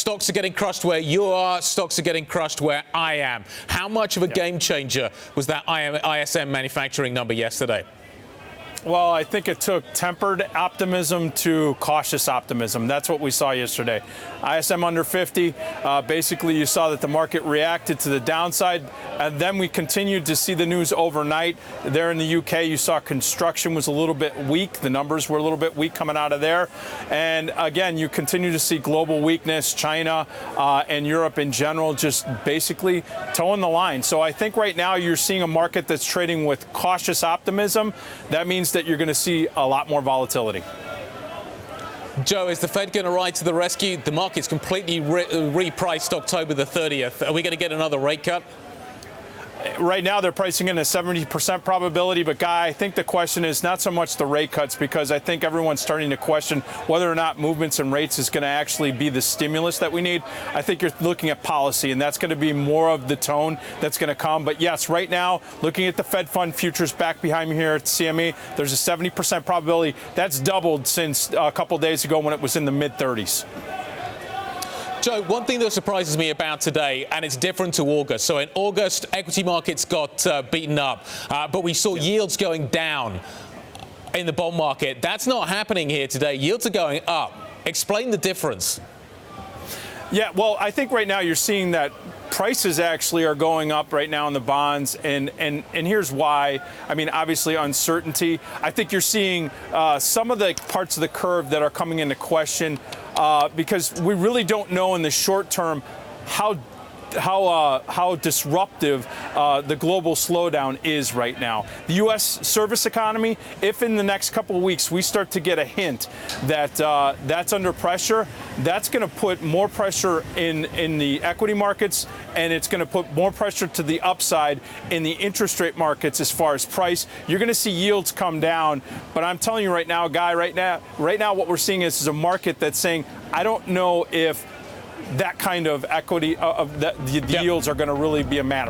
stocks are getting crushed where you are, stocks are getting crushed where I am. How much of a game changer was that ISM manufacturing number yesterday? Well, I think it took tempered optimism to cautious optimism. That's what we saw yesterday. ISM under 50. Basically, you saw that the market reacted to the downside, and then we continued to see the news overnight. There in the UK, you saw construction was a little bit weak. The numbers were a little bit weak coming out of there. And again, you continue to see global weakness, China and Europe in general, just basically towing the line. So I think right now you're seeing a market that's trading with cautious optimism. That means that you're going to see a lot more volatility. Joe, is the Fed going to ride to the rescue? The market's completely repriced October the 30th. Are we going to get another rate cut? Right now, they're pricing in a 70% probability. But, Guy, I think the question is not so much the rate cuts, because I think everyone's starting to question whether or not movements in rates is going to actually be the stimulus that we need. I think you're looking at policy, and that's going to be more of the tone that's going to come. But, yes, right now, looking at the Fed fund futures back behind me here at CME, there's a 70% probability. That's doubled since a couple days ago when it was in the mid-30s. Joe, one thing that surprises me about today, and it's different to August. So in August, equity markets got beaten up, but we saw yields going down in the bond market. That's not happening here today. Yields are going up. Explain the difference. Yeah, well, I think right now you're seeing that prices actually are going up right now in the bonds, and here's why. I mean, obviously uncertainty. I think you're seeing some of the parts of the curve that are coming into question because we really don't know in the short term how disruptive the global slowdown is right now. The U.S. service economy, if in the next couple of weeks we start to get a hint that that's under pressure, that's going to put more pressure in the equity markets, and it's going to put more pressure to the upside in the interest rate markets as far as price. You're going to see yields come down, but I'm telling you right now, Guy, right now what we're seeing is a market that's saying, I don't know if that kind of equity, the yields are going to really be a matter.